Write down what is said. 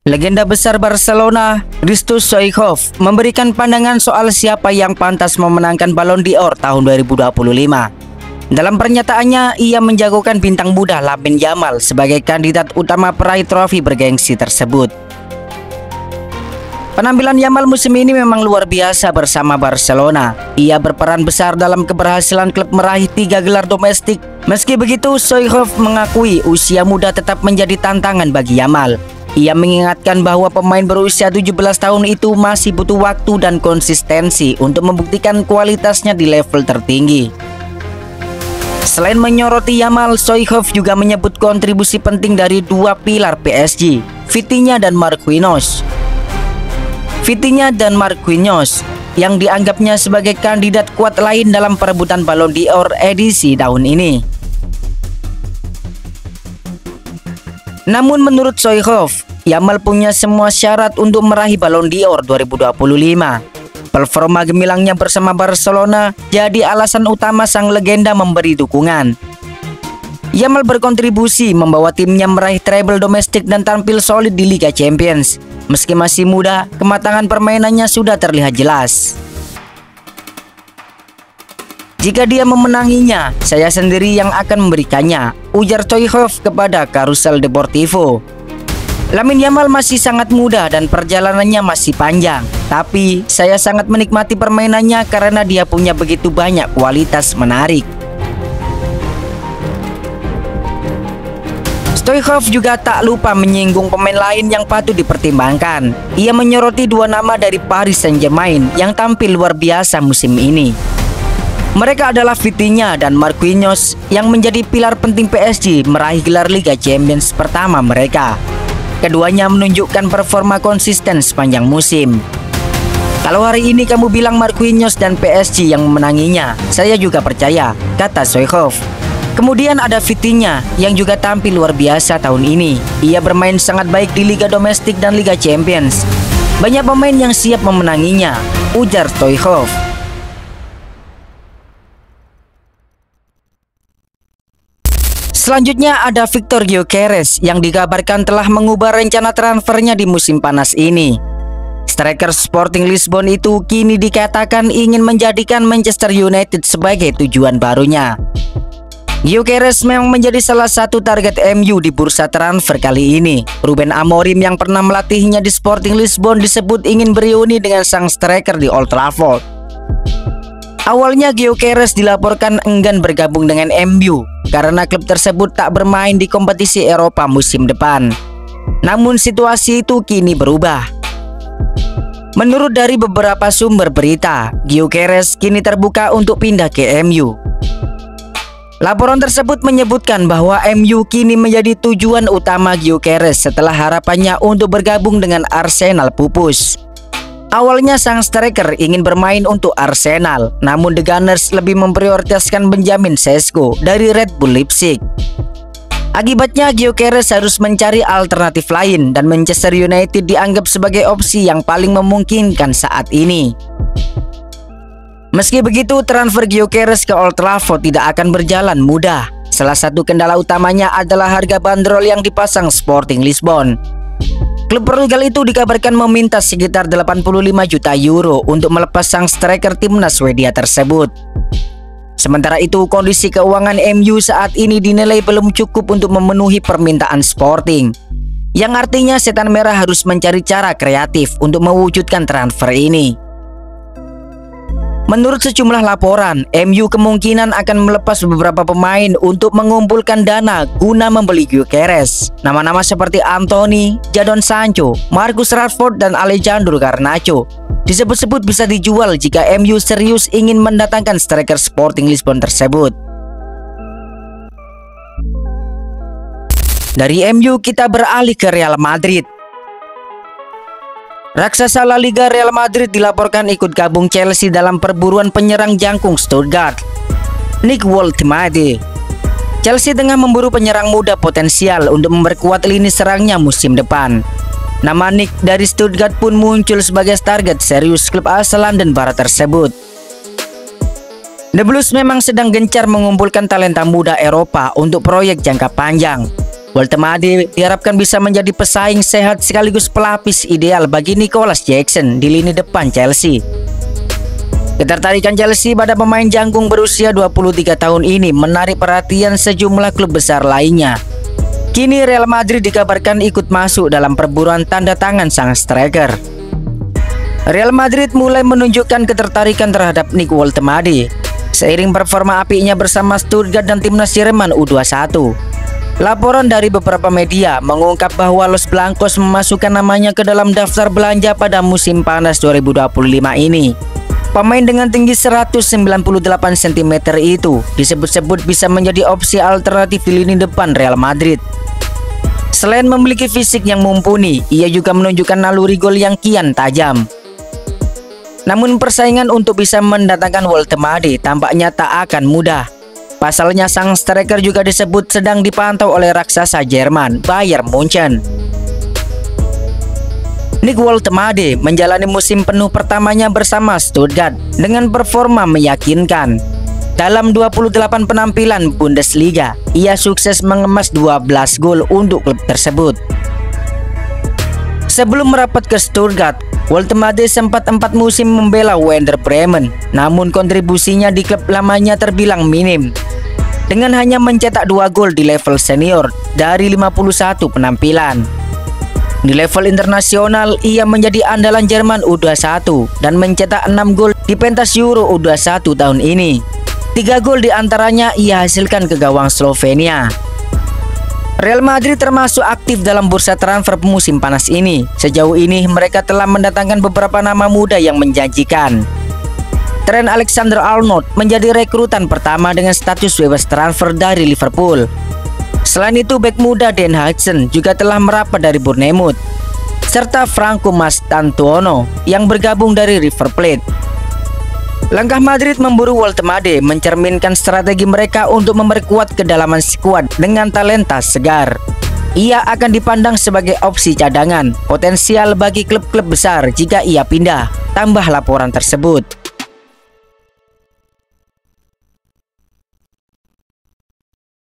Legenda besar Barcelona, Hristo Stoichkov, memberikan pandangan soal siapa yang pantas memenangkan Ballon d'Or tahun 2025. Dalam pernyataannya, ia menjagokan bintang muda Lamine Yamal sebagai kandidat utama peraih trofi bergengsi tersebut. Penampilan Yamal musim ini memang luar biasa bersama Barcelona. Ia berperan besar dalam keberhasilan klub meraih 3 gelar domestik. Meski begitu, Stoichkov mengakui usia muda tetap menjadi tantangan bagi Yamal. Ia mengingatkan bahwa pemain berusia 17 tahun itu masih butuh waktu dan konsistensi untuk membuktikan kualitasnya di level tertinggi. Selain menyoroti Yamal, Stoichkov juga menyebut kontribusi penting dari dua pilar PSG, Vitinha dan Marquinhos. Vitinha dan Marquinhos yang dianggapnya sebagai kandidat kuat lain dalam perebutan Ballon d'Or edisi tahun ini. Namun menurut Stoichkov, Yamal punya semua syarat untuk meraih Ballon d'Or 2025. Performa gemilangnya bersama Barcelona jadi alasan utama sang legenda memberi dukungan. Yamal berkontribusi membawa timnya meraih treble domestik dan tampil solid di Liga Champions. Meski masih muda, kematangan permainannya sudah terlihat jelas. Jika dia memenanginya, saya sendiri yang akan memberikannya, ujar Stoichkov kepada Carousel Deportivo. Lamine Yamal masih sangat muda dan perjalanannya masih panjang, tapi saya sangat menikmati permainannya karena dia punya begitu banyak kualitas menarik. Stoichkov juga tak lupa menyinggung pemain lain yang patut dipertimbangkan. Ia menyoroti dua nama dari Paris Saint-Germain yang tampil luar biasa musim ini. Mereka adalah Vitinha dan Marquinhos yang menjadi pilar penting PSG meraih gelar Liga Champions pertama mereka. Keduanya menunjukkan performa konsisten sepanjang musim. Kalau hari ini kamu bilang Marquinhos dan PSG yang memenanginya, saya juga percaya, kata Stoichkov. Kemudian ada Vitinha yang juga tampil luar biasa tahun ini. Ia bermain sangat baik di Liga Domestik dan Liga Champions. Banyak pemain yang siap memenanginya, ujar Stoichkov. Selanjutnya ada Victor Gyökeres yang dikabarkan telah mengubah rencana transfernya di musim panas ini. Striker Sporting Lisbon itu kini dikatakan ingin menjadikan Manchester United sebagai tujuan barunya. Gyökeres memang menjadi salah satu target MU di bursa transfer kali ini. Ruben Amorim yang pernah melatihnya di Sporting Lisbon disebut ingin bereuni dengan sang striker di Old Trafford. Awalnya Gyökeres dilaporkan enggan bergabung dengan MU karena klub tersebut tak bermain di kompetisi Eropa musim depan. Namun situasi itu kini berubah. Menurut dari beberapa sumber berita, Gyökeres kini terbuka untuk pindah ke MU. Laporan tersebut menyebutkan bahwa MU kini menjadi tujuan utama Gyökeres setelah harapannya untuk bergabung dengan Arsenal pupus. Awalnya sang striker ingin bermain untuk Arsenal, namun The Gunners lebih memprioritaskan Benjamin Sesko dari Red Bull Leipzig. Akibatnya Gyökeres harus mencari alternatif lain dan Manchester United dianggap sebagai opsi yang paling memungkinkan saat ini. Meski begitu, transfer Gyökeres ke Old Trafford tidak akan berjalan mudah. Salah satu kendala utamanya adalah harga bandrol yang dipasang Sporting Lisbon. Klub Portugal itu dikabarkan meminta sekitar 85 juta euro untuk melepas sang striker timnas Swedia tersebut. Sementara itu, kondisi keuangan MU saat ini dinilai belum cukup untuk memenuhi permintaan Sporting. Yang artinya Setan Merah harus mencari cara kreatif untuk mewujudkan transfer ini. Menurut sejumlah laporan, MU kemungkinan akan melepas beberapa pemain untuk mengumpulkan dana guna membeli Gyökeres. Nama-nama seperti Anthony, Jadon Sancho, Marcus Rashford, dan Alejandro Garnacho disebut-sebut bisa dijual jika MU serius ingin mendatangkan striker Sporting Lisbon tersebut. Dari MU kita beralih ke Real Madrid. Raksasa La Liga Real Madrid dilaporkan ikut gabung Chelsea dalam perburuan penyerang jangkung Stuttgart, Nick Woltemade. Chelsea tengah memburu penyerang muda potensial untuk memperkuat lini serangnya musim depan. Nama Nick dari Stuttgart pun muncul sebagai target serius klub asal London Barat tersebut. The Blues memang sedang gencar mengumpulkan talenta muda Eropa untuk proyek jangka panjang. Woltemade diharapkan bisa menjadi pesaing sehat sekaligus pelapis ideal bagi Nicolas Jackson di lini depan Chelsea. Ketertarikan Chelsea pada pemain jangkung berusia 23 tahun ini menarik perhatian sejumlah klub besar lainnya. Kini Real Madrid dikabarkan ikut masuk dalam perburuan tanda tangan sang striker. Real Madrid mulai menunjukkan ketertarikan terhadap Nick Woltemade seiring performa apinya bersama Stuttgart dan timnas Jerman U21. Laporan dari beberapa media mengungkap bahwa Los Blancos memasukkan namanya ke dalam daftar belanja pada musim panas 2025 ini. Pemain dengan tinggi 198 cm itu disebut-sebut bisa menjadi opsi alternatif di lini depan Real Madrid. Selain memiliki fisik yang mumpuni, ia juga menunjukkan naluri gol yang kian tajam. Namun persaingan untuk bisa mendatangkan Woltemade tampaknya tak akan mudah. Pasalnya sang striker juga disebut sedang dipantau oleh raksasa Jerman, Bayern Munchen. Nick Woltemade menjalani musim penuh pertamanya bersama Stuttgart dengan performa meyakinkan. Dalam 28 penampilan Bundesliga, ia sukses mengemas 12 gol untuk klub tersebut. Sebelum merapat ke Stuttgart, Woltemade sempat 4 musim membela Werder Bremen, namun kontribusinya di klub lamanya terbilang minim. Dengan hanya mencetak 2 gol di level senior dari 51 penampilan. Di level internasional, ia menjadi andalan Jerman U21 dan mencetak 6 gol di pentas Euro U21 tahun ini. 3 gol diantaranya ia hasilkan ke gawang Slovenia. Real Madrid termasuk aktif dalam bursa transfer musim panas ini. Sejauh ini mereka telah mendatangkan beberapa nama muda yang menjanjikan. Trent Alexander-Arnold menjadi rekrutan pertama dengan status bebas transfer dari Liverpool. Selain itu, bek muda Dan Hudson juga telah merapat dari Bournemouth, serta Franco Mastantuono yang bergabung dari River Plate. Langkah Madrid memburu Woltemade mencerminkan strategi mereka untuk memperkuat kedalaman skuad dengan talenta segar. Ia akan dipandang sebagai opsi cadangan potensial bagi klub-klub besar jika ia pindah, tambah laporan tersebut.